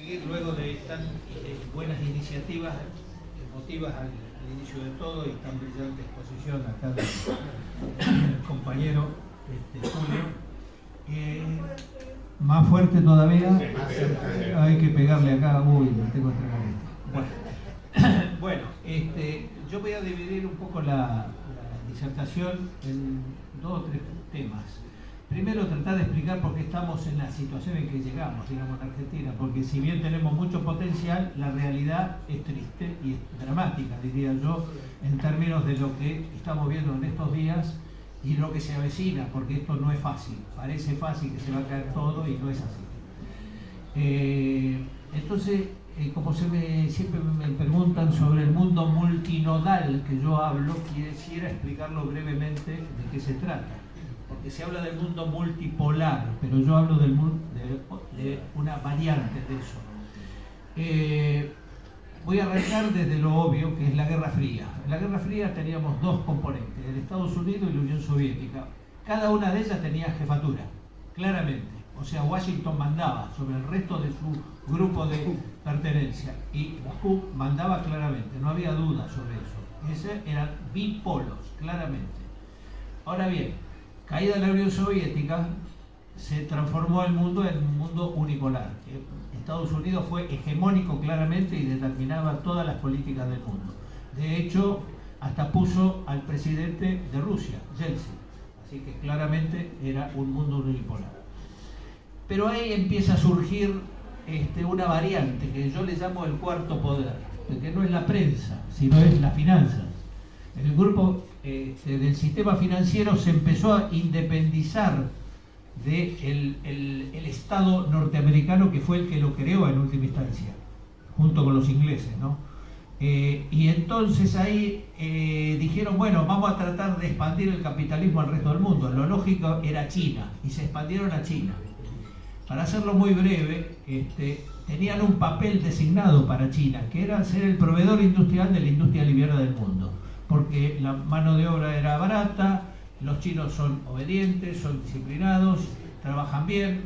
seguir luego de tan buenas iniciativas emotivas al inicio de todo y tan brillante exposición acá del compañero Julio. Más fuerte todavía, hay que pegarle acá. Uy, me tengo que entregar esto. Bueno, yo voy a dividir un poco la disertación en dos o tres temas. Primero, tratar de explicar por qué estamos en la situación en que llegamos, digamos, en Argentina, porque si bien tenemos mucho potencial, la realidad es triste y es dramática, diría yo, en términos de lo que estamos viendo en estos días y lo que se avecina, porque esto no es fácil. Parece fácil que se va a caer todo y no es así. Entonces, como siempre me preguntan sobre el mundo multinodal que yo hablo, quisiera explicarlo brevemente de qué se trata. Porque se habla del mundo multipolar, pero yo hablo de una variante de eso. Voy a arrancar desde lo obvio, que es la Guerra Fría. En la Guerra Fría teníamos dos componentes, el Estados Unidos y la Unión Soviética. Cada una de ellas tenía jefatura, claramente. O sea, Washington mandaba sobre el resto de su grupo de pertenencia y Moscú mandaba claramente, no había duda sobre eso. Esos eran bipolos, claramente. Ahora bien, caída la Unión Soviética, se transformó el mundo en un mundo unipolar. Estados Unidos fue hegemónico claramente y determinaba todas las políticas del mundo. De hecho, hasta puso al presidente de Rusia, Yeltsin. Así que claramente era un mundo unipolar. Pero ahí empieza a surgir una variante que yo le llamo el cuarto poder, que no es la prensa, sino es la finanza. El grupo del sistema financiero se empezó a independizar del Estado norteamericano, que fue el que lo creó en última instancia, junto con los ingleses, ¿no? Y entonces ahí dijeron, bueno, vamos a tratar de expandir el capitalismo al resto del mundo. Lo lógico era China, y se expandieron a China. Para hacerlo muy breve, tenían un papel designado para China, que era ser el proveedor industrial de la industria liviana del mundo, porque la mano de obra era barata, los chinos son obedientes, son disciplinados, trabajan bien,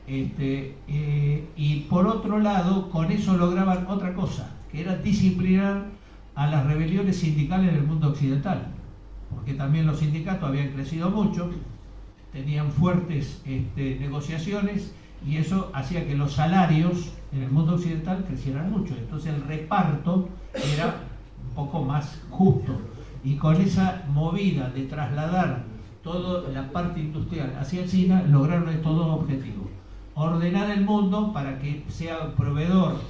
y por otro lado, con eso lograban otra cosa, que era disciplinar a las rebeliones sindicales en el mundo occidental, porque también los sindicatos habían crecido mucho, tenían fuertes negociaciones, y eso hacía que los salarios en el mundo occidental crecieran mucho. Entonces el reparto era un poco más justo, y con esa movida de trasladar toda la parte industrial hacia China lograron estos dos objetivos: ordenar el mundo para que sea proveedor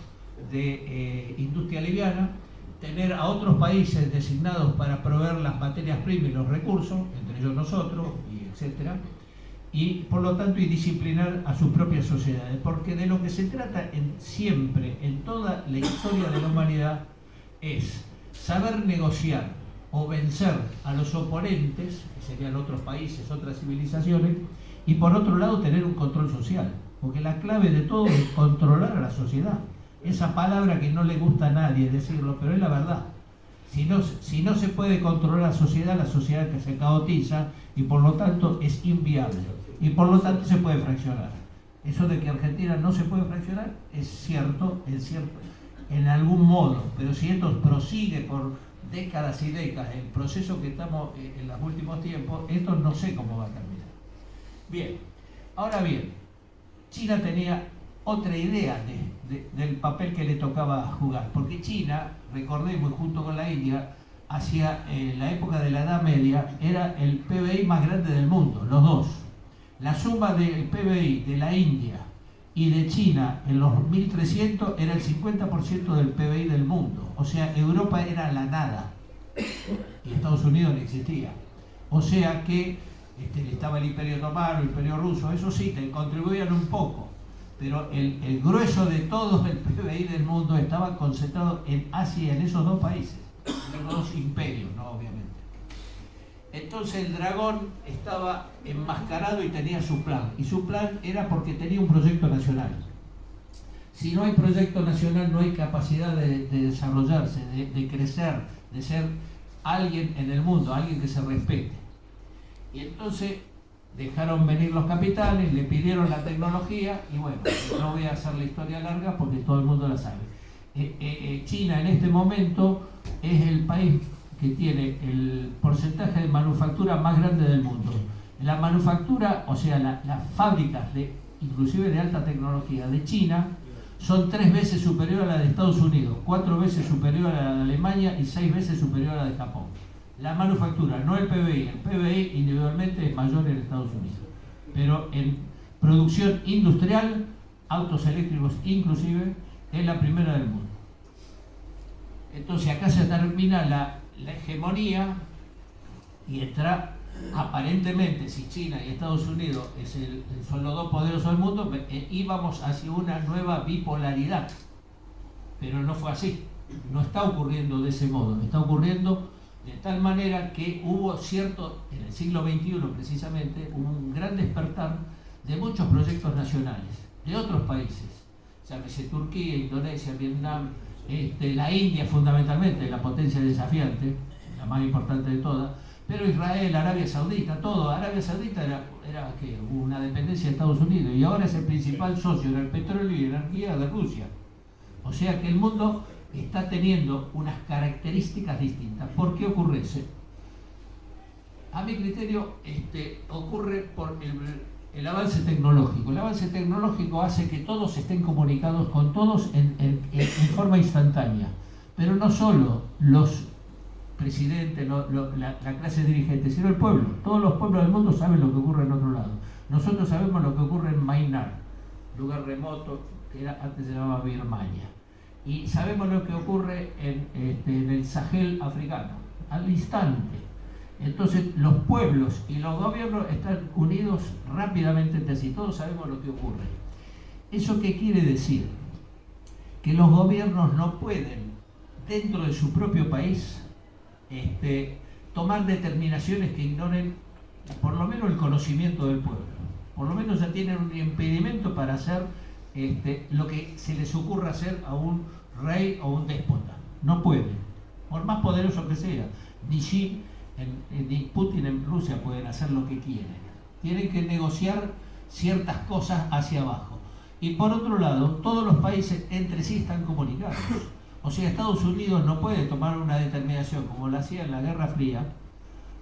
de industria liviana, tener a otros países designados para proveer las materias primas y los recursos, entre ellos nosotros, y etcétera, y por lo tanto y disciplinar a sus propias sociedades, porque de lo que se trata siempre en toda la historia de la humanidad es saber negociar o vencer a los oponentes, que serían otros países, otras civilizaciones, y por otro lado tener un control social, porque la clave de todo es controlar a la sociedad. Esa palabra que no le gusta a nadie decirlo, pero es la verdad. Si no se puede controlar la sociedad que se caotiza, y por lo tanto es inviable, y por lo tanto se puede fraccionar. Eso de que Argentina no se puede fraccionar es cierto en algún modo, pero si esto prosigue por décadas y décadas, el proceso que estamos en los últimos tiempos, esto no sé cómo va a terminar. Bien, ahora bien, China tenía otra idea del papel que le tocaba jugar, porque China, recordemos, junto con la India, hacia la época de la Edad Media, era el PBI más grande del mundo, los dos. La suma del PBI de la India y de China en los 1300 era el 50% del PBI del mundo. O sea, Europa era la nada y Estados Unidos no existía. O sea que estaba el Imperio Otomano, el Imperio Ruso, eso sí, te contribuían un poco, pero el grueso de todo el PBI del mundo estaba concentrado en Asia, en esos dos países, en los dos imperios, ¿no? Obviamente. Entonces el dragón estaba enmascarado y tenía su plan, y su plan era porque tenía un proyecto nacional. Si no hay proyecto nacional, no hay capacidad de desarrollarse, de crecer, de ser alguien en el mundo, alguien que se respete. Y entonces dejaron venir los capitales, le pidieron la tecnología y bueno, no voy a hacer la historia larga porque todo el mundo la sabe. China en este momento es el país que tiene el porcentaje de manufactura más grande del mundo. La manufactura, o sea, las fábricas, inclusive de alta tecnología de China, son 3 veces superior a la de Estados Unidos, 4 veces superior a la de Alemania y 6 veces superior a la de Japón. La manufactura, no el PBI. El PBI individualmente es mayor en Estados Unidos. Pero en producción industrial, autos eléctricos inclusive, es la primera del mundo. Entonces acá se termina la hegemonía y entra, aparentemente, si China y Estados Unidos son los dos poderosos del mundo, íbamos hacia una nueva bipolaridad. Pero no fue así. No está ocurriendo de ese modo. Está ocurriendo de tal manera que hubo en el siglo XXI precisamente, un gran despertar de muchos proyectos nacionales, de otros países. Llámese Turquía, Indonesia, Vietnam, la India fundamentalmente, la potencia desafiante, la más importante de todas, pero Israel, Arabia Saudita, todo. Arabia Saudita era una dependencia de Estados Unidos y ahora es el principal socio en el petróleo y energía de Rusia. O sea que el mundo está teniendo unas características distintas. ¿Por qué ocurre eso? A mi criterio, ocurre por el avance tecnológico. El avance tecnológico hace que todos estén comunicados con todos en forma instantánea. Pero no solo los presidentes, la clase dirigente, sino el pueblo. Todos los pueblos del mundo saben lo que ocurre en otro lado. Nosotros sabemos lo que ocurre en Mainar, lugar remoto que antes se llamaba Birmania. Y sabemos lo que ocurre en el Sahel africano, al instante. Entonces los pueblos y los gobiernos están unidos rápidamente entre sí, todos sabemos lo que ocurre. ¿Eso qué quiere decir? Que los gobiernos no pueden, dentro de su propio país, tomar determinaciones que ignoren por lo menos el conocimiento del pueblo. Por lo menos ya tienen un impedimento para hacer lo que se les ocurra hacer a un rey o un déspota. No pueden, por más poderoso que sea. Ni Xi ni Putin en Rusia pueden hacer lo que quieren. Tienen que negociar ciertas cosas hacia abajo. Y por otro lado, todos los países entre sí están comunicados. O sea, Estados Unidos no puede tomar una determinación como la hacía en la Guerra Fría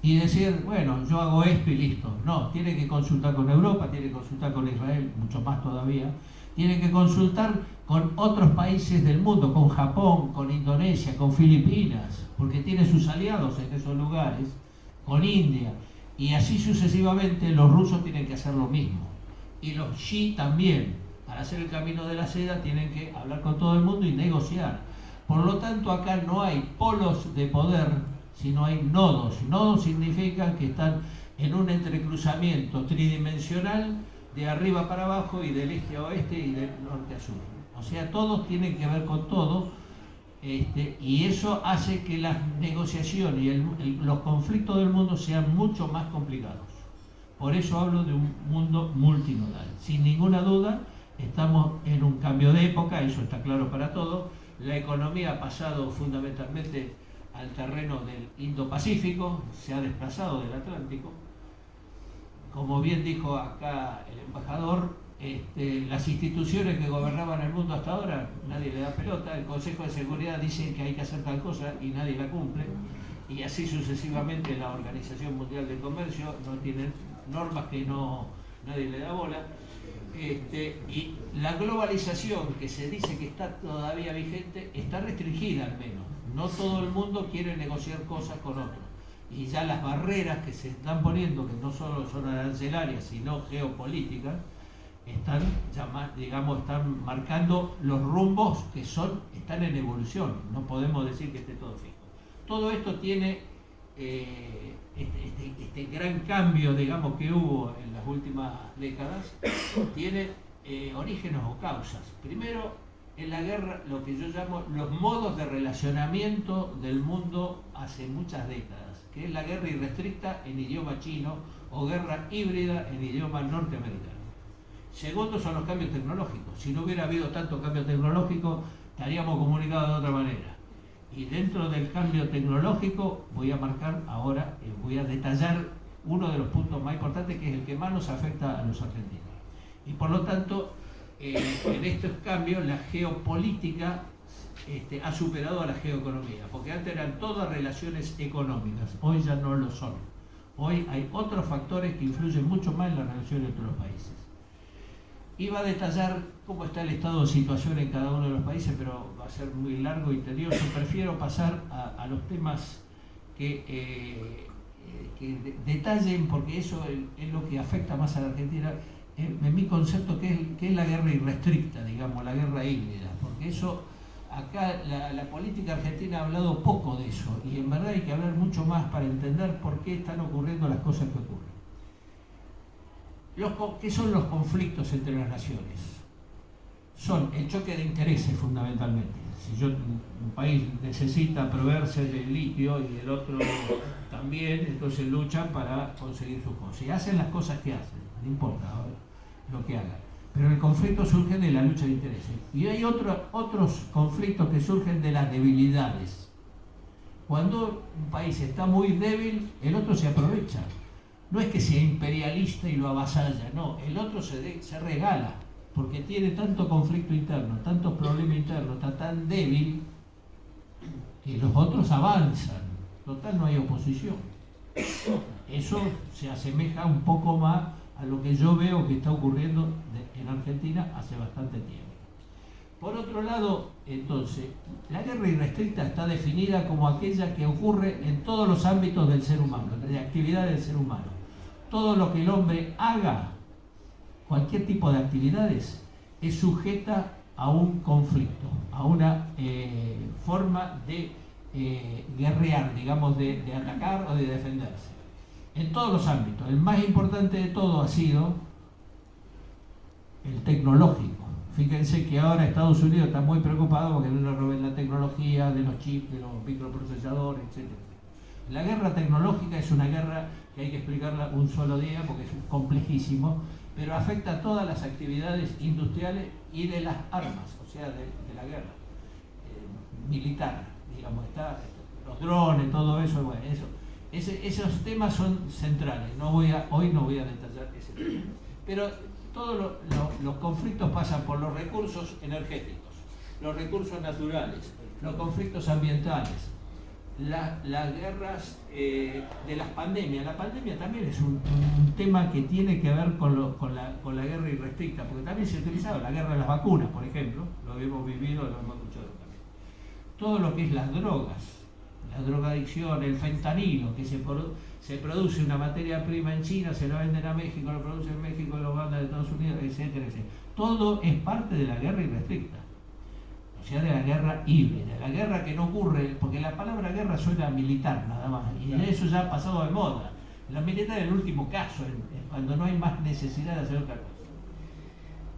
y decir, bueno, yo hago esto y listo. No, tiene que consultar con Europa, tiene que consultar con Israel, mucho más todavía. Tiene que consultar con otros países del mundo, con Japón, con Indonesia, con Filipinas, porque tiene sus aliados en esos lugares, con India. Y así sucesivamente los rusos tienen que hacer lo mismo. Y los Xi también, para hacer el camino de la seda, tienen que hablar con todo el mundo y negociar. Por lo tanto, acá no hay polos de poder, sino hay nodos. Nodos significan que están en un entrecruzamiento tridimensional de arriba para abajo y del este a oeste y del norte a sur. O sea, todos tienen que ver con todo, y eso hace que las negociaciones y los conflictos del mundo sean mucho más complicados. Por eso hablo de un mundo multinodal. Sin ninguna duda, estamos en un cambio de época, eso está claro para todos. La economía ha pasado fundamentalmente al terreno del Indo-Pacífico, se ha desplazado del Atlántico. Como bien dijo acá el embajador, las instituciones que gobernaban el mundo hasta ahora, nadie le da pelota. El Consejo de Seguridad dice que hay que hacer tal cosa y nadie la cumple. Y así sucesivamente la Organización Mundial de Comercio no tiene normas que nadie le da bola. Y la globalización, que se dice que está todavía vigente, está restringida al menos. No todo el mundo quiere negociar cosas con otros. Y ya las barreras que se están poniendo, que no solo son arancelarias, sino geopolíticas, están marcando los rumbos que están en evolución. No podemos decir que esté todo fijo. Todo esto tiene este gran cambio, digamos, que hubo en las últimas décadas, tiene orígenes o causas. Primero, en la guerra, lo que yo llamo los modos de relacionamiento del mundo hace muchas décadas, que es la guerra irrestricta en idioma chino o guerra híbrida en idioma norteamericano. Segundo, son los cambios tecnológicos. Si no hubiera habido tanto cambio tecnológico, estaríamos comunicados de otra manera. Y dentro del cambio tecnológico voy a marcar ahora, voy a detallar uno de los puntos más importantes, que es el que más nos afecta a los argentinos. Y por lo tanto, en estos cambios, la geopolítica ha superado a la geoeconomía, porque antes eran todas relaciones económicas, hoy ya no lo son. Hoy hay otros factores que influyen mucho más en las relaciones entre los países. Iba a detallar cómo está el estado de situación en cada uno de los países, pero va a ser muy largo y tedioso. Prefiero pasar a los temas que detallen, porque eso es lo que afecta más a la Argentina, en mi concepto, que es la guerra irrestricta, digamos, la guerra híbrida, porque eso, acá la política argentina ha hablado poco de eso, y en verdad hay que hablar mucho más para entender por qué están ocurriendo las cosas que ocurren. ¿Qué son los conflictos entre las naciones? Son el choque de intereses, fundamentalmente. Si un país necesita proveerse de litio y el otro también, entonces luchan para conseguir sus cosas. Y hacen las cosas que hacen, no importa lo que hagan. Pero el conflicto surge de la lucha de intereses. Y hay otros conflictos que surgen de las debilidades. Cuando un país está muy débil, el otro se aprovecha. No es que sea imperialista y lo avasalla, no, el otro se regala, porque tiene tanto conflicto interno, tantos problemas internos, está tan débil, que los otros avanzan. Total, no hay oposición. Eso se asemeja un poco más a lo que yo veo que está ocurriendo en Argentina hace bastante tiempo. Por otro lado, entonces, la guerra irrestricta está definida como aquella que ocurre en todos los ámbitos del ser humano, de actividad del ser humano. Todo lo que el hombre haga, cualquier tipo de actividades, es sujeta a un conflicto, a una forma de guerrear, digamos, de atacar o de defenderse. En todos los ámbitos. El más importante de todo ha sido el tecnológico. Fíjense que ahora Estados Unidos está muy preocupado porque no le roben la tecnología de los chips, de los microprocesadores, etc. La guerra tecnológica es una guerra que hay que explicarla un solo día porque es complejísimo, pero afecta a todas las actividades industriales y de las armas, o sea, de la guerra militar, digamos, los drones, todo eso, bueno, esos temas son centrales. Hoy no voy a detallar ese tema. Pero todos los conflictos pasan por los recursos energéticos, los recursos naturales, los conflictos ambientales, las guerras de las pandemias. La pandemia también es un tema que tiene que ver con la guerra irrestricta, porque también se ha utilizado la guerra de las vacunas, por ejemplo, lo hemos vivido, lo hemos escuchado también. Todo lo que es las drogas, la drogadicción, el fentanilo, que se produce una materia prima en China, se la venden a México, lo producen en México, lo mandan a Estados Unidos, etcétera, etcétera. Todo es parte de la guerra irrestricta. O sea, de la guerra híbrida, la guerra que no ocurre, porque la palabra guerra suena militar nada más, y eso ya ha pasado de moda. La militar es el último caso, cuando no hay más necesidad de hacer otra cosa.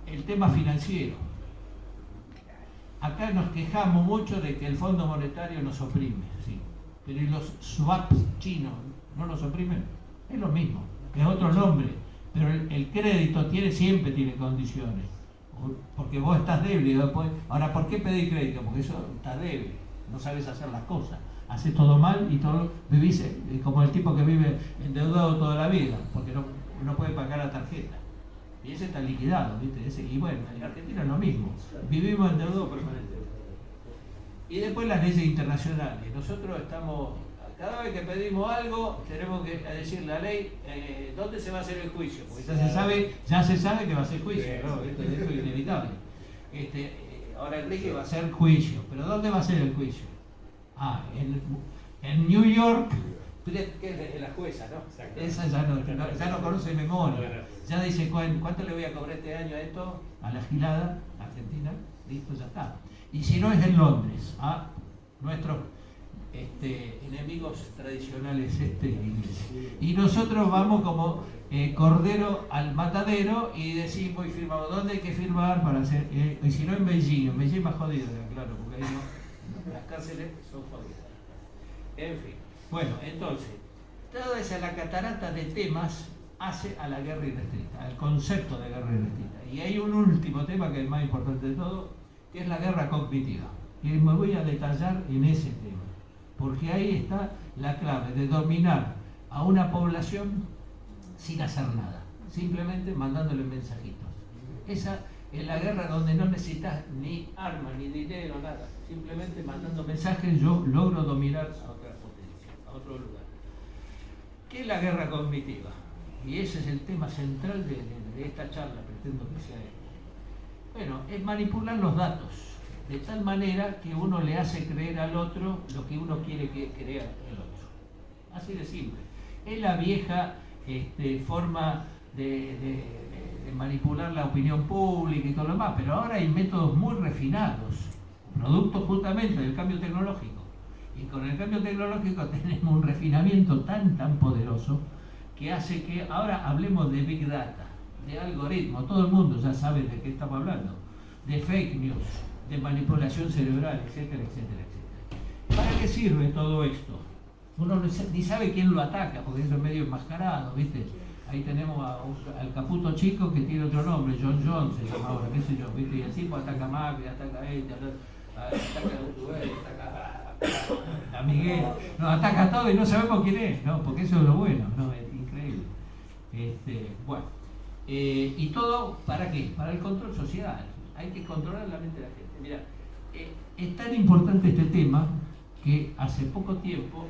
El tema financiero. Acá nos quejamos mucho de que el Fondo Monetario nos oprime, sí. Pero ¿y los swaps chinos no los oprimen? Es lo mismo, es otro nombre, pero el crédito siempre tiene condiciones. Porque vos estás débil. Ahora, ¿por qué pedir crédito? Porque eso estás débil, no sabes hacer las cosas, haces todo mal y vivís como el tipo que vive endeudado toda la vida, porque no puede pagar la tarjeta. Y ese está liquidado, ¿viste? Y bueno, en Argentina es lo mismo, vivimos endeudados permanentemente. Y después las leyes internacionales. Nosotros cada vez que pedimos algo, tenemos que decir la ley, ¿dónde se va a hacer el juicio? Porque ya se sabe que va a ser juicio, ¿no? Esto es inevitable. Ahora el rey va a ser juicio, pero ¿dónde va a ser el juicio? En New York, que es la jueza, ¿no? Esa ya no conoce memoria. Ya dice, ¿cuánto le voy a cobrar este año a esto? A la gilada argentina, listo, ya está. Y si no, es en Londres, nuestros enemigos tradicionales ingleses. Y nosotros vamos como cordero al matadero y decimos y firmamos. ¿Dónde hay que firmar para hacer? Y si no, en Beijing es más jodido, claro, porque ahí las cárceles son jodidas. En fin. Bueno, entonces, toda la catarata de temas hace a la guerra irrestricta, al concepto de guerra irrestricta. Y hay un último tema que es el más importante de todo, que es la guerra cognitiva. Y me voy a detallar en ese tema, porque ahí está la clave de dominar a una población sin hacer nada, simplemente mandándole mensajitos. Esa es la guerra donde no necesitas ni armas, ni dinero, nada. Simplemente mandando mensajes yo logro dominar a otra potencia, a otro lugar. ¿Qué es la guerra cognitiva? Y ese es el tema central de esta charla, pretendo que sea esto. Bueno, es manipular los datos, de tal manera que uno le hace creer al otro lo que uno quiere que crea el otro. Así de simple. Es la vieja forma de manipular la opinión pública y todo lo demás, pero ahora hay métodos muy refinados, producto justamente del cambio tecnológico. Y con el cambio tecnológico tenemos un refinamiento tan poderoso que hace que ahora hablemos de Big Data, de algoritmos, todo el mundo ya sabe de qué estamos hablando, de fake news, de manipulación cerebral, etcétera, etcétera, etcétera. ¿Para qué sirve todo esto? Uno ni sabe quién lo ataca, porque eso es medio enmascarado, ¿viste? Ahí tenemos al Caputo chico que tiene otro nombre, John John se llama ahora, qué sé yo, ¿viste? Y así pues ataca a Macri, ataca a este, ataca a Urtubey, ataca a Miguel, nos ataca a todo y no sabemos quién es, ¿no? Porque eso es lo bueno, ¿no? Es increíble. Bueno, ¿y todo para qué? Para el control social. Hay que controlar la mente de la gente. Mira, es tan importante este tema que hace poco tiempo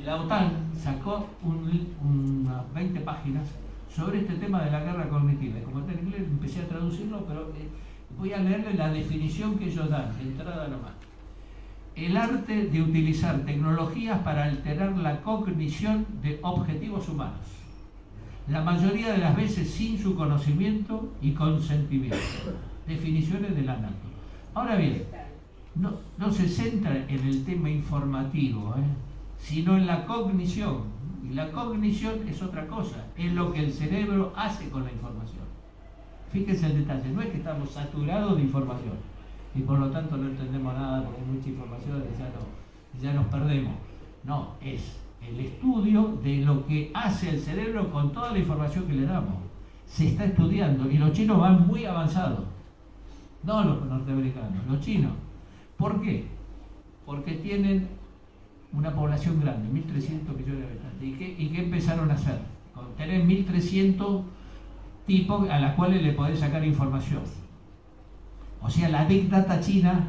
la OTAN sacó unas 20 páginas sobre este tema de la guerra cognitiva. Y como está en inglés, empecé a traducirlo, pero voy a leerle la definición que ellos dan, de entrada nomás. El arte de utilizar tecnologías para alterar la cognición de objetivos humanos, la mayoría de las veces sin su conocimiento y consentimiento. Definiciones de la NATO. Ahora bien, no se centra en el tema informativo, sino en la cognición. Y la cognición es otra cosa, es lo que el cerebro hace con la información. Fíjense el detalle, no es que estamos saturados de información y por lo tanto no entendemos nada porque hay mucha información y ya nos perdemos. No, es el estudio de lo que hace el cerebro con toda la información que le damos. Se está estudiando y los chinos van muy avanzados. No los norteamericanos, los chinos. ¿Por qué? Porque tienen una población grande, 1.300 millones de habitantes. ¿Y qué empezaron a hacer? Con tener 1.300 tipos a los cuales le podés sacar información. O sea, la Big Data china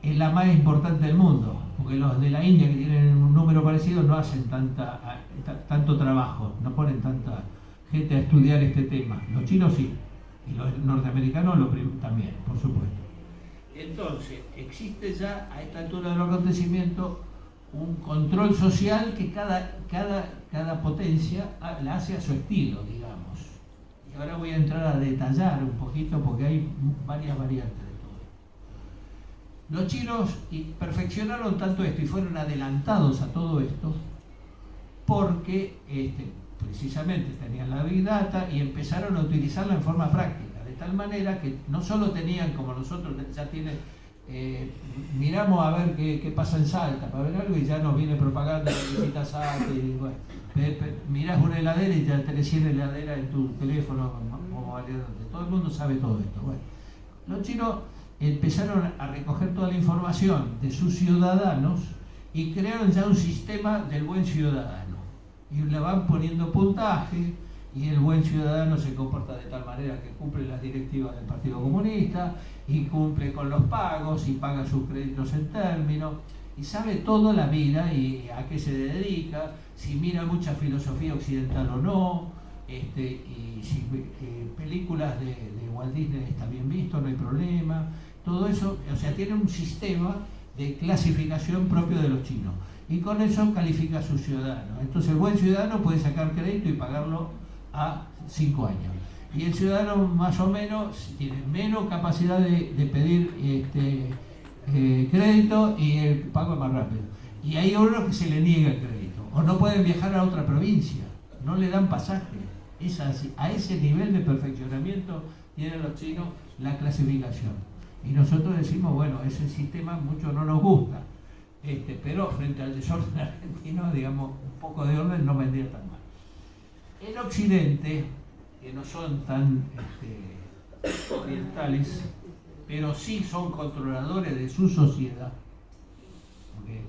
es la más importante del mundo, porque los de la India, que tienen un número parecido, no hacen tanto trabajo, no ponen tanta gente a estudiar este tema. Los chinos sí, y los norteamericanos también, por supuesto. Entonces, existe ya a esta altura del acontecimiento un control social que cada potencia la hace a su estilo, digamos. Y ahora voy a entrar a detallar un poquito porque hay varias variantes de todo. Los chinos perfeccionaron tanto esto y fueron adelantados a todo esto porque precisamente tenían la Big Data y empezaron a utilizarla en forma práctica, de tal manera que no solo tenían, como nosotros ya tienen, miramos a ver qué pasa en Salta, para ver algo y ya nos viene propaganda de visitas Salta y bueno, mirás una heladera y ya tenés 100 heladeras en tu teléfono como variante. Todo el mundo sabe todo esto. Bueno, los chinos empezaron a recoger toda la información de sus ciudadanos y crearon ya un sistema del buen ciudadano y le van poniendo puntaje y el buen ciudadano se comporta de tal manera que cumple las directivas del Partido Comunista y cumple con los pagos y paga sus créditos en términos y sabe toda la vida y a qué se dedica, si mira mucha filosofía occidental o no, y si películas de Walt Disney está bien visto, no hay problema, todo eso, o sea, tiene un sistema de clasificación propio de los chinos y con eso califica a sus ciudadanos. Entonces el buen ciudadano puede sacar crédito y pagarlo a 5 años. Y el ciudadano más o menos tiene menos capacidad de pedir crédito y el pago es más rápido. Y hay uno que se le niega el crédito. O no pueden viajar a otra provincia. No le dan pasaje. Es así. A ese nivel de perfeccionamiento tienen los chinos la clasificación. Y nosotros decimos, bueno, ese sistema mucho no nos gusta. Pero frente al desorden argentino, digamos, un poco de orden no vendría tan mal. En Occidente, que no son tan orientales, pero sí son controladores de su sociedad, porque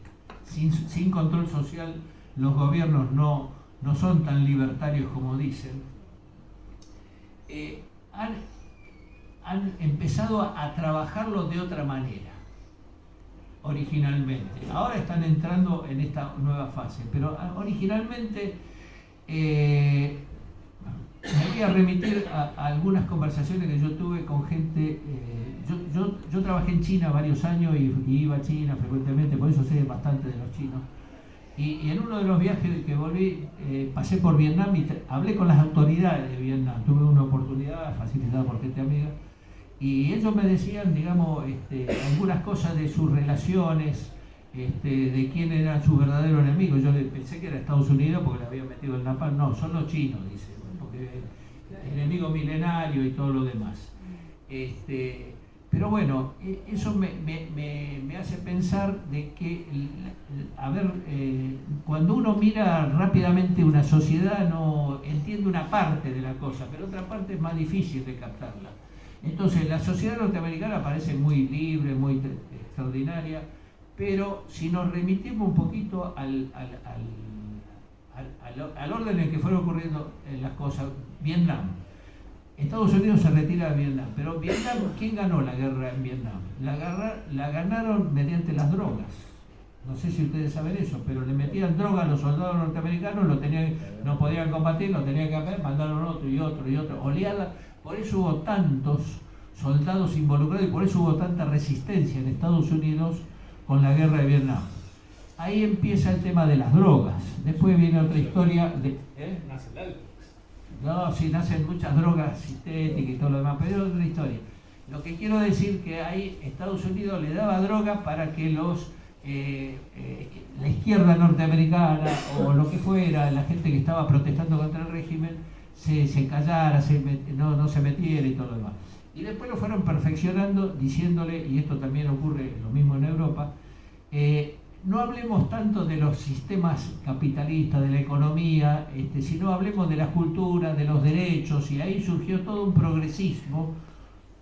sin control social los gobiernos no no son tan libertarios como dicen, han empezado a trabajarlo de otra manera, originalmente. Ahora están entrando en esta nueva fase, pero originalmente me voy a remitir a algunas conversaciones que yo tuve con gente. Yo trabajé en China varios años y iba a China frecuentemente, por eso sé bastante de los chinos. Y en uno de los viajes que volví, pasé por Vietnam y hablé con las autoridades de Vietnam. Tuve una oportunidad facilitada por gente amiga. Y ellos me decían, digamos, algunas cosas de sus relaciones, de quién era su verdadero enemigo. Yo pensé que era Estados Unidos porque le había metido el napalm. No, son los chinos, dice, porque enemigo milenario y todo lo demás. Pero bueno, eso me hace pensar de que, cuando uno mira rápidamente una sociedad, no entiende una parte de la cosa, pero otra parte es más difícil de captarla. Entonces, la sociedad norteamericana parece muy libre, muy extraordinaria, pero si nos remitimos un poquito al orden en que fueron ocurriendo las cosas, Vietnam. Estados Unidos se retira de Vietnam, pero Vietnam, ¿quién ganó la guerra en Vietnam? La ganaron mediante las drogas. No sé si ustedes saben eso, pero le metían droga a los soldados norteamericanos, no podían combatir, lo tenían que hacer, mandaron otro y otro y otro. Por eso hubo tantos soldados involucrados y por eso hubo tanta resistencia en Estados Unidos con la guerra de Vietnam. Ahí empieza el tema de las drogas. Después viene otra historia de... No, sí, nacen muchas drogas sintéticas y todo lo demás, pero es otra historia. Lo que quiero decir que ahí Estados Unidos le daba droga para que la izquierda norteamericana o lo que fuera, la gente que estaba protestando contra el régimen, se callara, no se metiera y todo lo demás. Y después lo fueron perfeccionando, diciéndole, y esto también ocurre lo mismo en Europa, no hablemos tanto de los sistemas capitalistas, de la economía, sino hablemos de la cultura, de los derechos, y ahí surgió todo un progresismo,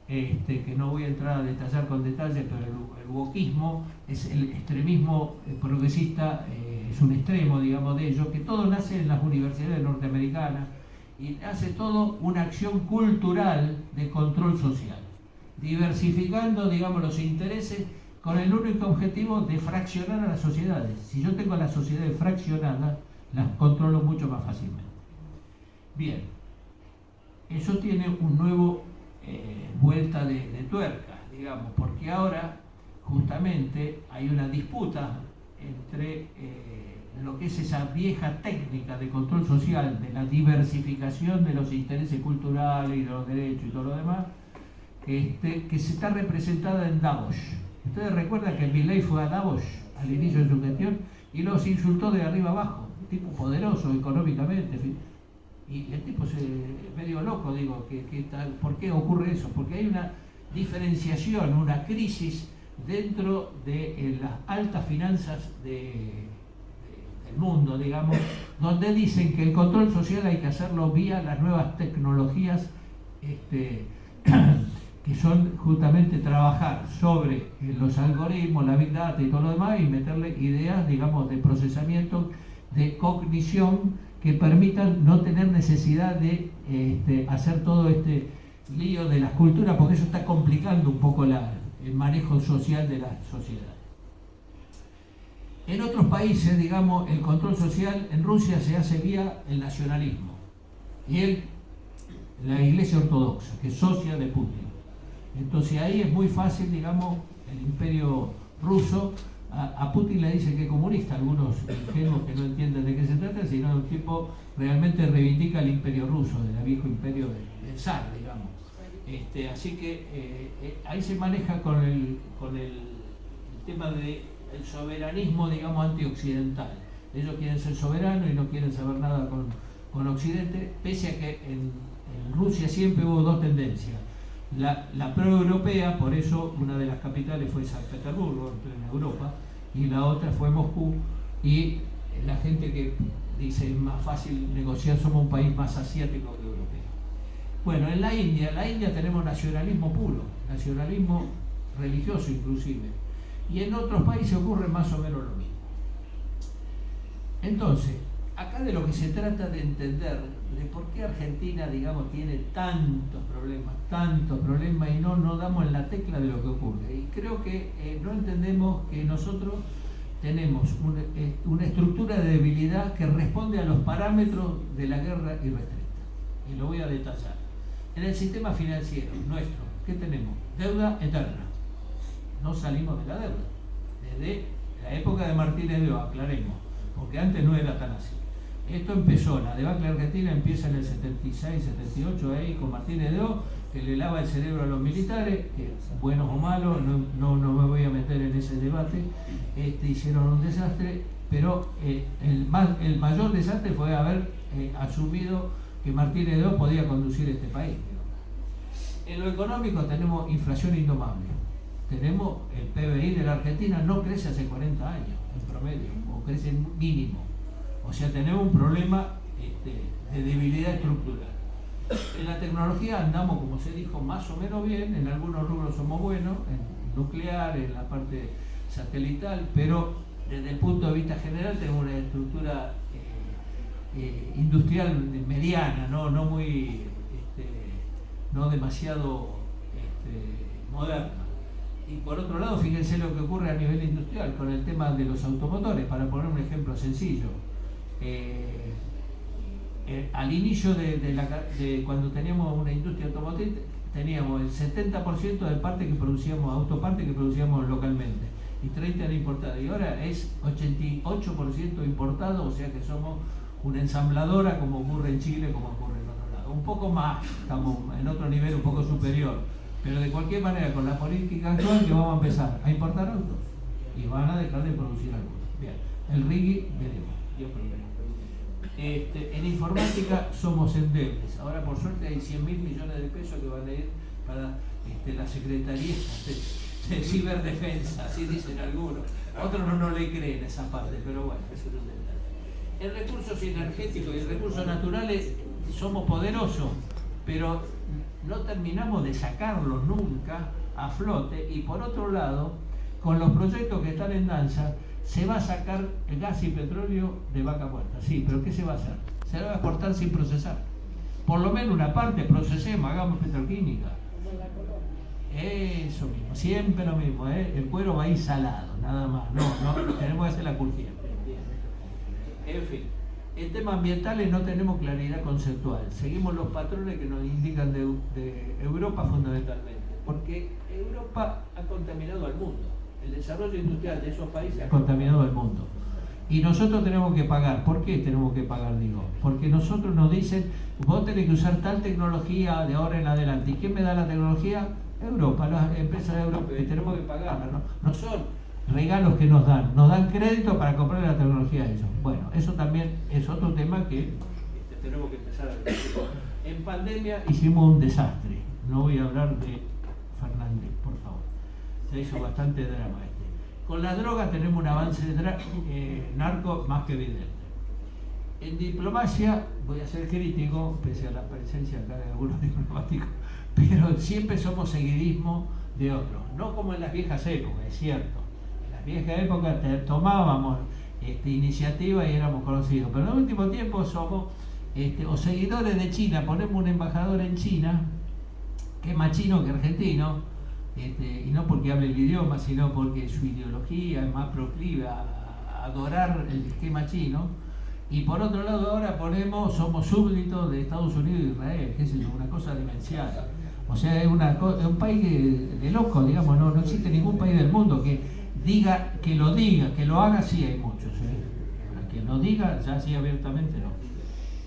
que no voy a entrar a detallar con detalles, pero el wokismo es el extremismo progresista, es un extremo, digamos, de ello, que todo nace en las universidades norteamericanas, y hace todo una acción cultural de control social, diversificando, digamos, los intereses con el único objetivo de fraccionar a las sociedades. Si yo tengo las sociedades fraccionadas, las controlo mucho más fácilmente. Bien, eso tiene un nuevo vuelta de tuerca, digamos, porque ahora justamente hay una disputa entre lo que es esa vieja técnica de control social, de la diversificación de los intereses culturales y de los derechos y todo lo demás, que se está representada en Davos. Ustedes recuerdan que Milei fue a Davos al inicio de su gestión y los insultó de arriba abajo, un tipo poderoso económicamente, y el tipo medio loco, digo, ¿por qué ocurre eso? Porque hay una diferenciación, una crisis dentro de las altas finanzas del mundo, digamos, donde dicen que el control social hay que hacerlo vía las nuevas tecnologías, que son justamente trabajar sobre los algoritmos, la Big Data y todo lo demás, y meterle ideas, digamos, de procesamiento, de cognición, que permitan no tener necesidad de hacer todo este lío de las culturas, porque eso está complicando un poco el manejo social de la sociedad. En otros países, digamos, el control social en Rusia se hace vía el nacionalismo y la Iglesia Ortodoxa, que es socia de Putin. Entonces ahí es muy fácil, digamos, el imperio ruso, a Putin le dicen que es comunista, algunos ingenuos que no entienden de qué se trata, sino un tipo realmente reivindica el imperio ruso, del viejo imperio del zar, digamos. Así que ahí se maneja con el tema del soberanismo, digamos, antioccidental. Ellos quieren ser soberanos y no quieren saber nada con Occidente, pese a que en Rusia siempre hubo dos tendencias. La pro-europea, por eso una de las capitales fue San Petersburgo, en Europa, y la otra fue Moscú, y la gente que dice es más fácil negociar, somos un país más asiático que europeo. Bueno, en la India tenemos nacionalismo puro, nacionalismo religioso inclusive, y en otros países ocurre más o menos lo mismo. Entonces, acá de lo que se trata de entender de por qué Argentina, digamos, tiene tantos problemas y no damos en la tecla de lo que ocurre. Y creo que no entendemos que nosotros tenemos una estructura de debilidad que responde a los parámetros de la guerra irrestricta. Y lo voy a detallar. En el sistema financiero nuestro, ¿qué tenemos? Deuda eterna. No salimos de la deuda. Desde la época de Martínez de Oz, aclaremos, porque antes no era tan así. Esto empezó, la debacle argentina empieza en el 76, 78, ahí con Martínez de Oz, que le lava el cerebro a los militares, que buenos o malos, no me voy a meter en ese debate, hicieron un desastre, pero el mayor desastre fue haber asumido que Martínez de Oz podía conducir este país. En lo económico tenemos inflación indomable, tenemos el PBI de la Argentina no crece hace 40 años en promedio, o crece mínimo. O sea, tenemos un problema de debilidad estructural. En la tecnología andamos, como se dijo, más o menos bien, en algunos rubros somos buenos, en nuclear, en la parte satelital, pero desde el punto de vista general tenemos una estructura industrial mediana, no muy, no demasiado moderna. Y por otro lado, fíjense lo que ocurre a nivel industrial con el tema de los automotores, para poner un ejemplo sencillo. Al inicio de cuando teníamos una industria automotriz, teníamos el 70% de parte que producíamos, autoparte que producíamos localmente, y 30% era importada, y ahora es 88% importado, o sea que somos una ensambladora, como ocurre en Chile, como ocurre en otro lado. Un poco más, estamos en otro nivel un poco superior, pero de cualquier manera, con la política actual, que vamos a empezar a importar autos, y van a dejar de producir algunos. Bien, el RIGI, veremos, Dios primero. En informática somos endebles. Ahora por suerte hay 100.000 millones de pesos que van a ir para la Secretaría de Ciberdefensa, así dicen algunos. Otros no le creen esa parte, pero bueno, eso es un detalle. En recursos energéticos y en recursos naturales somos poderosos, pero no terminamos de sacarlos nunca a flote, y por otro lado, con los proyectos que están en danza, se va a sacar el gas y petróleo de Vaca Muerta, sí, pero ¿qué se va a hacer? Se va a exportar sin procesar. Por lo menos una parte procesemos, hagamos petroquímica. Eso mismo, siempre lo mismo, el cuero va a ir salado, nada más. No, tenemos que hacer la curtida. En fin, en temas ambientales no tenemos claridad conceptual. Seguimos los patrones que nos indican de Europa fundamentalmente, porque Europa ha contaminado al mundo. El desarrollo industrial de esos países ha contaminado el mundo. Y nosotros tenemos que pagar. ¿Por qué tenemos que pagar, digo? Porque nosotros nos dicen, vos tenés que usar tal tecnología de ahora en adelante. ¿Y quién me da la tecnología? Europa, las empresas de Europa. Y tenemos que pagarla, no son regalos que nos dan crédito para comprar la tecnología de ellos. Bueno, eso también es otro tema que tenemos que empezar a ver. En pandemia hicimos un desastre. No voy a hablar de Fernández, por favor. Se hizo bastante drama Con la droga tenemos un avance narco más que evidente. En diplomacia, voy a ser crítico, pese a la presencia acá de algunos diplomáticos, pero siempre somos seguidismo de otros, no como en las viejas épocas, es cierto. En las viejas épocas tomábamos iniciativa y éramos conocidos, pero en el último tiempo somos o seguidores de China, ponemos un embajador en China, que es más chino que argentino, y no porque hable el idioma, sino porque su ideología es más proclive a adorar el esquema chino. Y por otro lado ahora somos súbditos de Estados Unidos y Israel, que es una cosa demencial. O sea, es un país de locos, digamos, no existe ningún país del mundo que lo haga, sí hay muchos. Que lo diga, ya sí abiertamente no.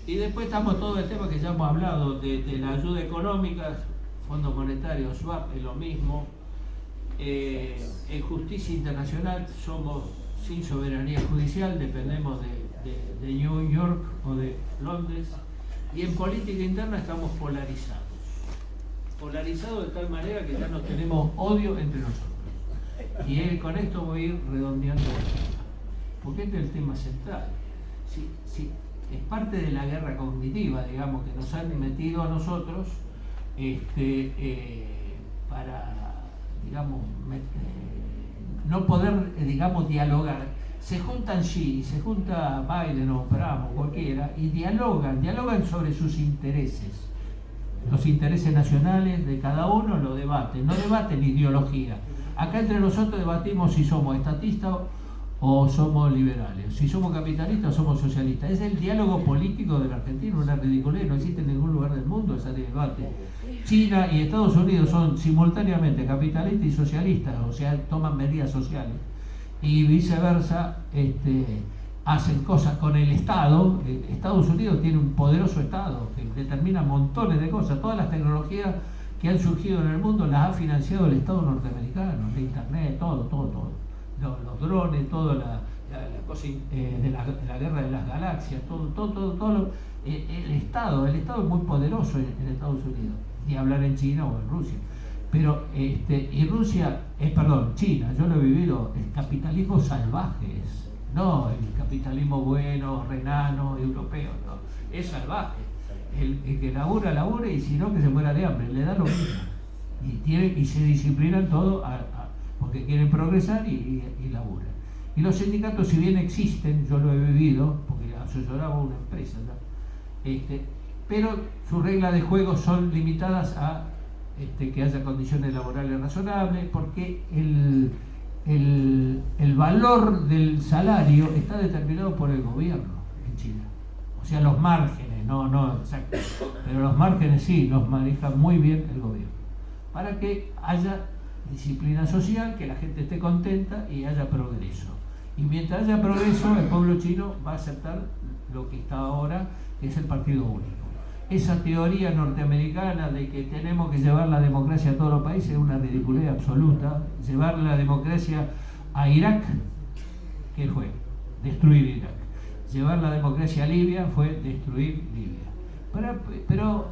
Y después estamos todo el tema que ya hemos hablado, de la ayuda económica, Fondo Monetario, swap, es lo mismo. En justicia internacional somos sin soberanía judicial, dependemos de New York o de Londres. Y en política interna estamos polarizados de tal manera que ya no tenemos odio entre nosotros. Y con esto voy a ir redondeando el tema, porque este es el tema central. Sí, es parte de la guerra cognitiva, digamos, que nos han metido a nosotros para, digamos, no poder, digamos, dialogar. se juntan Xi, se junta Biden o Trump o cualquiera y dialogan sobre sus intereses. Los intereses nacionales de cada uno lo debaten, no debaten ideología. Acá entre nosotros debatimos si somos estatistas o somos liberales, si somos capitalistas o somos socialistas. Es el diálogo político de la Argentina, una ridiculez, no existe en ningún lugar del mundo ese debate. China y Estados Unidos son simultáneamente capitalistas y socialistas, o sea, toman medidas sociales. Y viceversa, hacen cosas con el Estado. Estados Unidos tiene un poderoso Estado que determina montones de cosas. Todas las tecnologías que han surgido en el mundo las ha financiado el Estado norteamericano, el Internet, todo. Los drones, toda la cosa de la guerra de las galaxias, todo el Estado es muy poderoso en Estados Unidos, ni hablar en China o en Rusia. Pero y Rusia, China, yo lo he vivido, el capitalismo salvaje no el capitalismo bueno, renano, europeo, no, es salvaje. El que labura y si no que se muera de hambre, le da lo mismo. Y se disciplinan todo porque quieren progresar y laburan. Y los sindicatos, si bien existen, yo lo he vivido, porque asesoraba una empresa, pero sus reglas de juego son limitadas a que haya condiciones laborales razonables, porque el valor del salario está determinado por el gobierno en China. O sea, los márgenes, no exacto, pero los márgenes sí los maneja muy bien el gobierno, para que haya disciplina social, que la gente esté contenta y haya progreso. Y mientras haya progreso, el pueblo chino va a aceptar lo que está ahora, que es el partido único. Esa teoría norteamericana de que tenemos que llevar la democracia a todos los países es una ridiculez absoluta. Llevar la democracia a Irak, ¿qué fue? Destruir Irak. Llevar la democracia a Libia fue destruir Libia. Pero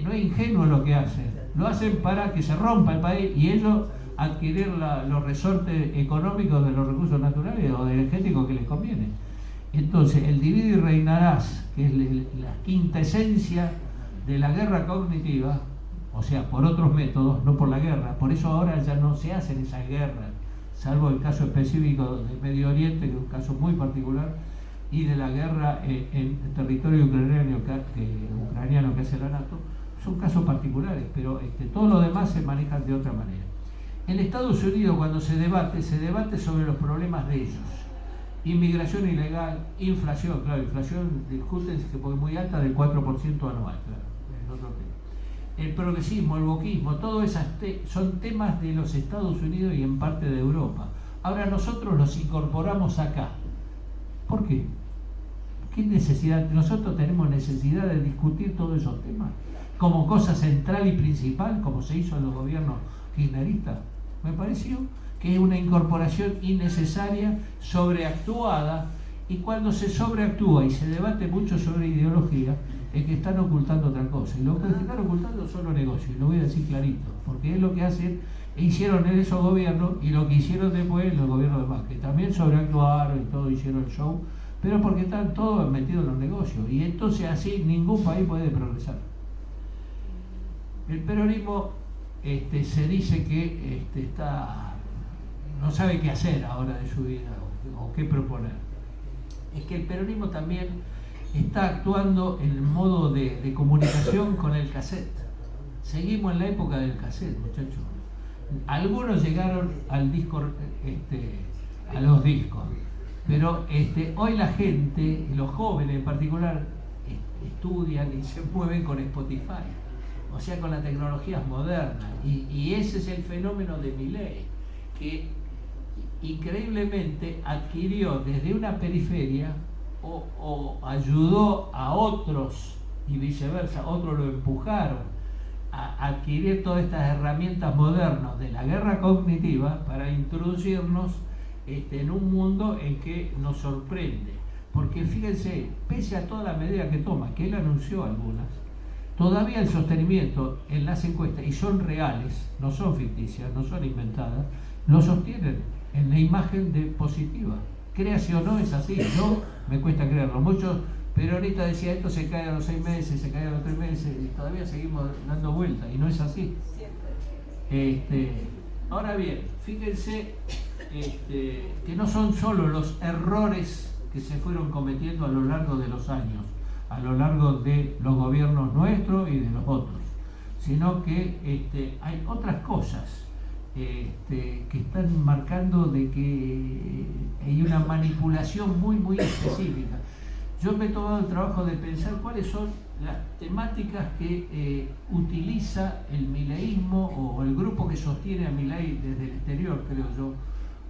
no es ingenuo lo que hacen. Lo hacen para que se rompa el país y ellos adquirir los resortes económicos de los recursos naturales o energéticos que les conviene. Entonces, el divide y reinarás, que es la quinta esencia de la guerra cognitiva, o sea, por otros métodos, no por la guerra. Por eso ahora ya no se hacen esas guerras, salvo el caso específico del Medio Oriente, que es un caso muy particular, y de la guerra en territorio ucraniano que hace la NATO. Son casos particulares, pero todo lo demás se manejan de otra manera. En Estados Unidos, cuando se debate sobre los problemas de ellos. Inmigración ilegal, inflación, inflación, discuten que fue muy alta, del 4% anual, es otro tema. El progresismo, el wokismo, todo esas son temas de los Estados Unidos y en parte de Europa. Ahora nosotros los incorporamos acá. ¿Por qué? ¿Qué necesidad? Nosotros tenemos necesidad de discutir todos esos temas como cosa central y principal, como se hizo en los gobiernos kirchneristas. Me pareció que es una incorporación innecesaria, sobreactuada, y cuando se sobreactúa y se debate mucho sobre ideología, es que están ocultando otra cosa. Y lo que están ocultando son los negocios, y lo voy a decir clarito, porque es lo que hicieron en esos gobiernos y lo que hicieron después en los gobiernos demás, que también sobreactuaron y todo, hicieron el show, pero porque están todos metidos en los negocios, y entonces así ningún país puede progresar. El peronismo se dice que no sabe qué hacer ahora de su vida o qué proponer. Es que el peronismo también está actuando en el modo de comunicación con el cassette. Seguimos en la época del cassette, muchachos. Algunos llegaron al disco, a los discos, pero hoy la gente, los jóvenes en particular, estudian y se mueven con Spotify, o sea, con las tecnologías modernas, y ese es el fenómeno de Milei, que increíblemente adquirió desde una periferia o ayudó a otros y viceversa, otros lo empujaron a adquirir todas estas herramientas modernas de la guerra cognitiva para introducirnos en un mundo en que nos sorprende, porque fíjense, pese a todas las medidas que toma, que él anunció algunas, todavía el sostenimiento en las encuestas, y son reales, no son ficticias, no son inventadas, lo sostienen en la imagen de positiva. Créase o no, es así. Yo me cuesta creerlo. Muchos peronistas decían esto se cae a los 6 meses, se cae a los 3 meses, y todavía seguimos dando vueltas, y no es así. Ahora bien, fíjense que no son solo los errores que se fueron cometiendo a lo largo de los años, a lo largo de los gobiernos nuestros y de los otros, sino que hay otras cosas que están marcando de que hay una manipulación muy, muy específica. Yo me he tomado el trabajo de pensar cuáles son las temáticas que utiliza el mileísmo o el grupo que sostiene a Milei desde el exterior, creo yo,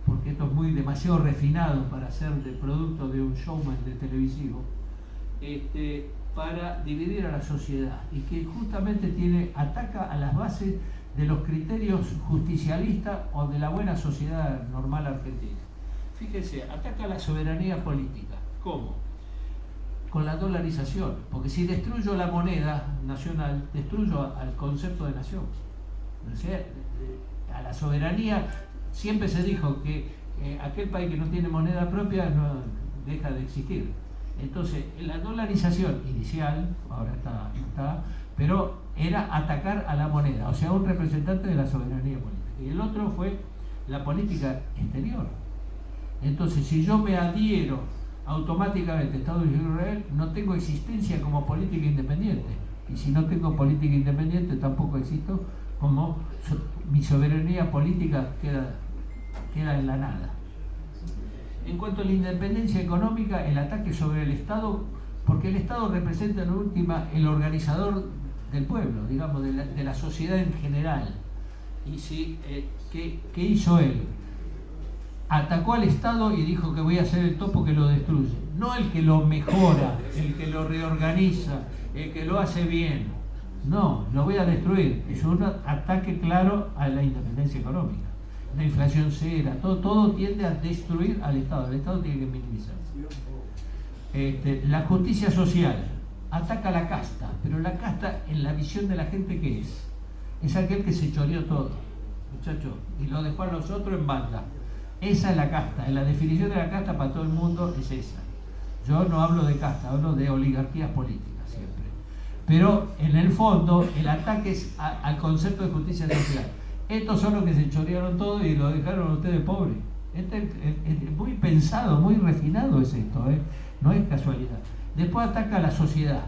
porque esto es muy demasiado refinado para ser de producto de un showman de televisivo, para dividir a la sociedad y que justamente ataca a las bases de los criterios justicialistas o de la buena sociedad normal argentina. Fíjense, ataca a la soberanía política. ¿Cómo? Con la dolarización, porque si destruyo la moneda nacional, destruyo al concepto de nación. O sea, a la soberanía siempre se dijo que aquel país que no tiene moneda propia no deja de existir. Entonces, la dolarización inicial, ahora está, pero era atacar a la moneda, o sea, un representante de la soberanía política. Y el otro fue la política exterior. Entonces, si yo me adhiero automáticamente a Estados Unidos y Israel, no tengo existencia como política independiente. Y si no tengo política independiente, tampoco existo como mi soberanía política queda en la nada. En cuanto a la independencia económica, el ataque sobre el Estado, porque el Estado representa en última el organizador del pueblo, digamos, de la sociedad en general. Y si, ¿qué hizo él? Atacó al Estado y dijo que voy a ser el topo que lo destruye. No el que lo mejora, el que lo reorganiza, el que lo hace bien. No, lo voy a destruir. Es un ataque claro a la independencia económica. La inflación cera, todo tiende a destruir al Estado. El Estado tiene que minimizar. La justicia social ataca a la casta, pero la casta en la visión de la gente, ¿qué es? Es aquel que se choreó todo, muchachos, y lo dejó a los otros en banda. Esa es la casta. En la definición de la casta para todo el mundo es esa. Yo no hablo de casta, hablo de oligarquías políticas siempre. Pero en el fondo el ataque es al concepto de justicia social. Estos son los que se chorearon todo y lo dejaron a ustedes pobres. Es muy pensado, muy refinado es esto, no es casualidad. Después ataca a la sociedad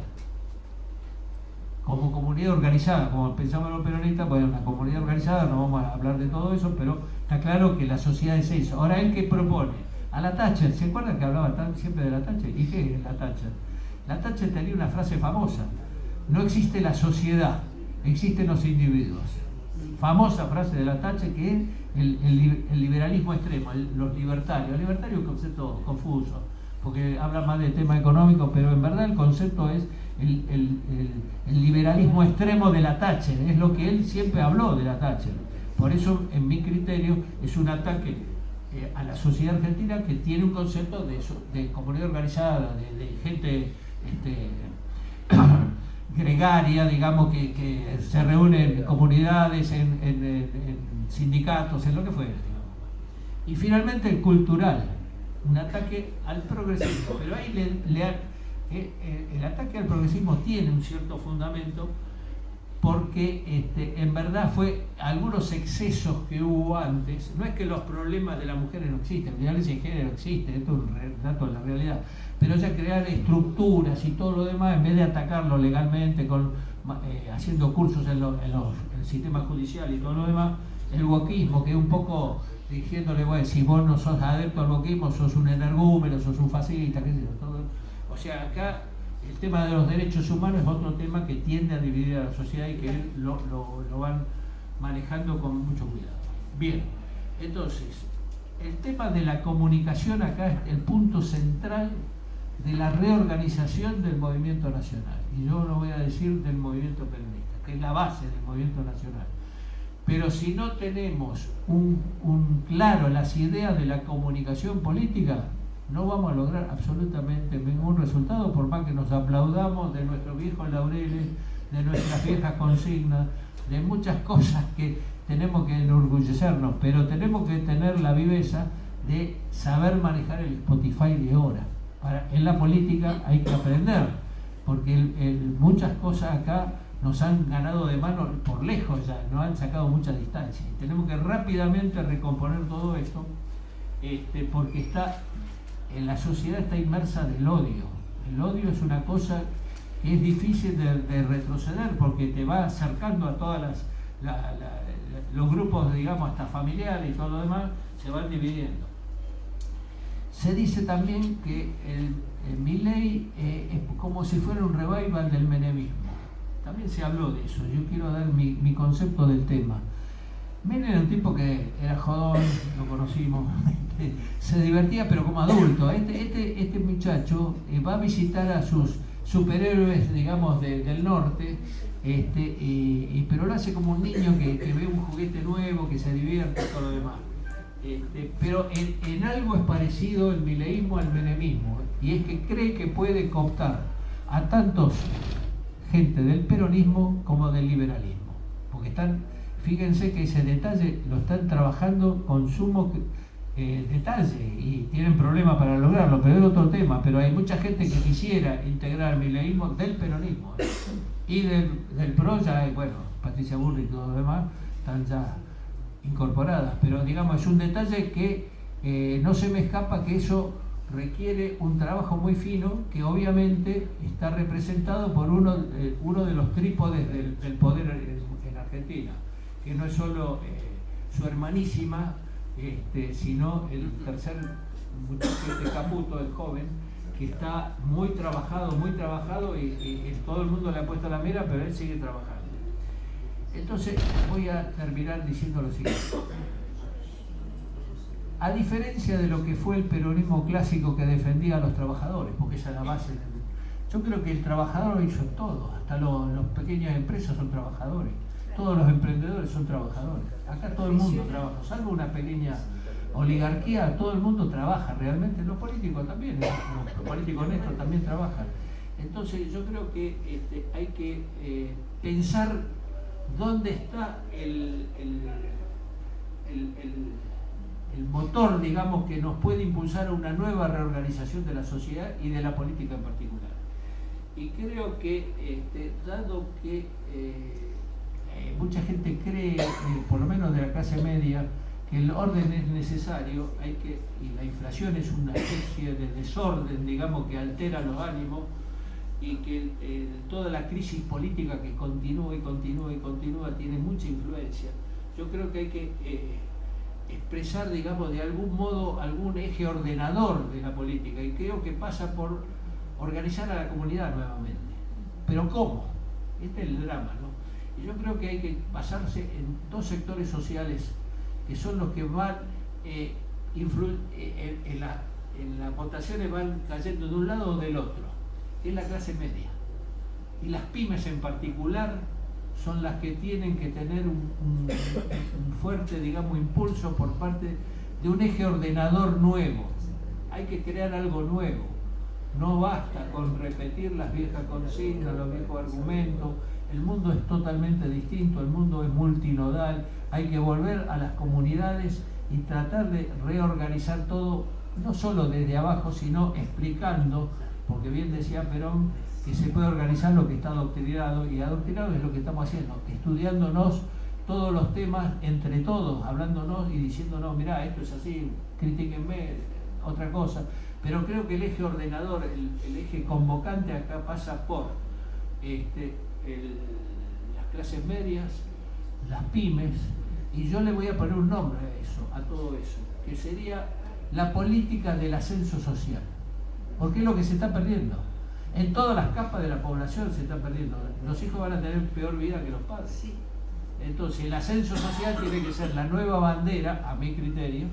como comunidad organizada, como pensamos los peronistas, pues una comunidad organizada, no vamos a hablar de todo eso, pero está claro que la sociedad es eso. Ahora, ¿él qué propone? A la Thatcher, ¿se acuerdan que hablaba siempre de la Thatcher? ¿Y qué es la Thatcher? La Thatcher tenía una frase famosa: no existe la sociedad, existen los individuos. Famosa frase de la Thatcher, que es el liberalismo extremo, los libertarios. El libertario es un concepto confuso, porque habla más del tema económico, pero en verdad el concepto es el liberalismo extremo de la Thatcher, es lo que él siempre habló de la Thatcher. Por eso, en mi criterio, es un ataque a la sociedad argentina que tiene un concepto de comunidad organizada, de gente gregaria, digamos, que se reúne en comunidades, en sindicatos, en lo que fuera. Y finalmente el cultural, un ataque al progresismo, pero ahí el ataque al progresismo tiene un cierto fundamento, porque en verdad fue algunos excesos que hubo antes. No es que los problemas de las mujeres no existen, la violencia de género existe, esto es un dato de la realidad, pero ya crear estructuras y todo lo demás, en vez de atacarlo legalmente, haciendo cursos en el sistema judicial y todo lo demás, el wokismo, que es un poco diciéndole, bueno, si vos no sos adepto al wokismo, sos un energúmeno, sos un fascista, qué sé yo, todo. O sea, acá el tema de los derechos humanos es otro tema que tiende a dividir a la sociedad y que lo van manejando con mucho cuidado. Bien, entonces, el tema de la comunicación acá es el punto central de la reorganización del movimiento nacional. Y yo no voy a decir del movimiento peronista, que es la base del movimiento nacional. Pero si no tenemos claro las ideas de la comunicación política, no vamos a lograr absolutamente ningún resultado, por más que nos aplaudamos de nuestros viejos laureles, de nuestras viejas consignas, de muchas cosas que tenemos que enorgullecernos, pero tenemos que tener la viveza de saber manejar el Spotify de ahora. En la política hay que aprender, porque muchas cosas acá nos han ganado de mano por lejos ya, nos han sacado mucha distancia. Y tenemos que rápidamente recomponer todo esto porque la sociedad está inmersa del odio. El odio es una cosa que es difícil de retroceder porque te va acercando a todas los grupos, digamos, hasta familiares y todo lo demás, se van dividiendo. Se dice también que el Milei es como si fuera un revival del menemismo. También se habló de eso. Yo quiero dar mi concepto del tema. Menem era un tipo que era jodón, lo conocimos, se divertía pero como adulto. Este muchacho va a visitar a sus superhéroes, digamos, del norte, pero lo hace como un niño que ve un juguete nuevo, que se divierte y todo lo demás. Pero en algo es parecido el mileísmo al menemismo, y es que cree que puede cooptar a tantos gente del peronismo como del liberalismo, porque fíjense que ese detalle lo están trabajando con sumo detalle y tienen problemas para lograrlo, pero es otro tema. Pero hay mucha gente que quisiera integrar el mileísmo del peronismo, y del PRO ya hay, bueno, Patricia Bullrich y todo lo demás están ya incorporadas, pero digamos es un detalle que no se me escapa que eso requiere un trabajo muy fino, que obviamente está representado por uno de los trípodes del poder en Argentina, que no es solo su hermanísima, sino el tercer muchacho, Caputo, el joven, que está muy trabajado y todo el mundo le ha puesto la mira, pero él sigue trabajando. Entonces voy a terminar diciendo lo siguiente. A diferencia de lo que fue el peronismo clásico que defendía a los trabajadores, porque esa es la base, yo creo que el trabajador hizo todo, hasta los pequeñas empresas son trabajadores, todos los emprendedores son trabajadores, acá todo el mundo trabaja, salvo una pequeña oligarquía, todo el mundo trabaja realmente, los políticos también, los políticos honestos también trabajan. Entonces yo creo que hay que pensar dónde está el motor, digamos, que nos puede impulsar a una nueva reorganización de la sociedad y de la política en particular. Y creo que, dado que mucha gente cree, por lo menos de la clase media, que el orden es necesario, y la inflación es una especie de desorden, digamos, que altera los ánimos, y que toda la crisis política que continúa tiene mucha influencia. Yo creo que hay que expresar, digamos, de algún modo algún eje ordenador de la política, y creo que pasa por organizar a la comunidad nuevamente. ¿Pero cómo? Este es el drama, ¿no? Y yo creo que hay que basarse en dos sectores sociales que son los que van en las votaciones van cayendo de un lado o del otro, que es la clase media. Y las pymes en particular son las que tienen que tener un fuerte, digamos, impulso por parte de un eje ordenador nuevo. Hay que crear algo nuevo. No basta con repetir las viejas consignas, los viejos argumentos. El mundo es totalmente distinto, el mundo es multinodal. Hay que volver a las comunidades y tratar de reorganizar todo, no solo desde abajo, sino explicando, porque bien decía Perón, que se puede organizar lo que está adoctrinado, y adoctrinado es lo que estamos haciendo, estudiándonos todos los temas entre todos, hablándonos y diciéndonos, mirá, esto es así, critíquenme, otra cosa. Pero creo que el eje ordenador, el eje convocante acá pasa por las clases medias, las pymes, y yo le voy a poner un nombre a todo eso, que sería la política del ascenso social, porque es lo que se está perdiendo. En todas las capas de la población se está perdiendo. Los hijos van a tener peor vida que los padres. Sí. Entonces el ascenso social tiene que ser la nueva bandera, a mi criterio,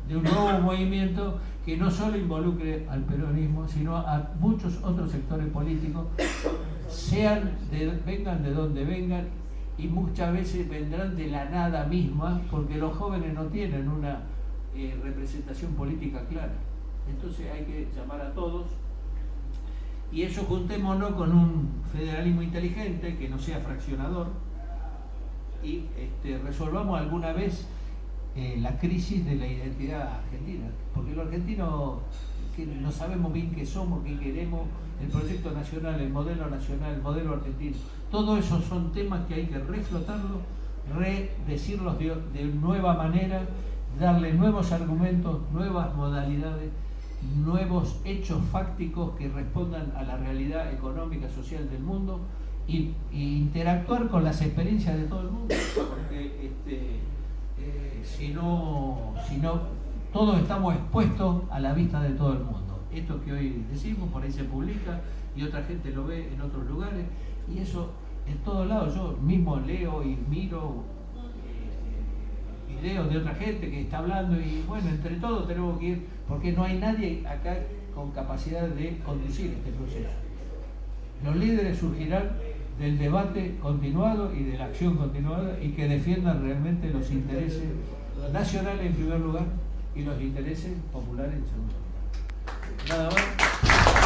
de un nuevo movimiento que no solo involucre al peronismo, sino a muchos otros sectores políticos, vengan de donde vengan, y muchas veces vendrán de la nada misma, porque los jóvenes no tienen una representación política clara. Entonces hay que llamar a todos, y eso juntémonos con un federalismo inteligente que no sea fraccionador, y resolvamos alguna vez la crisis de la identidad argentina, porque los argentinos que no sabemos bien qué somos, qué queremos, el proyecto nacional, el modelo argentino, todo eso son temas que hay que reflotarlos, redecirlos de nueva manera, darle nuevos argumentos, nuevas modalidades, nuevos hechos fácticos que respondan a la realidad económica, social del mundo y interactuar con las experiencias de todo el mundo, porque si no, todos estamos expuestos a la vista de todo el mundo. Esto que hoy decimos, por ahí se publica y otra gente lo ve en otros lugares, y eso en todos lados. Yo mismo leo y miro videos de otra gente que está hablando, y bueno, entre todos tenemos que ir, porque no hay nadie acá con capacidad de conducir este proceso. Los líderes surgirán del debate continuado y de la acción continuada, y que defiendan realmente los intereses nacionales en primer lugar y los intereses populares en segundo lugar. Nada más.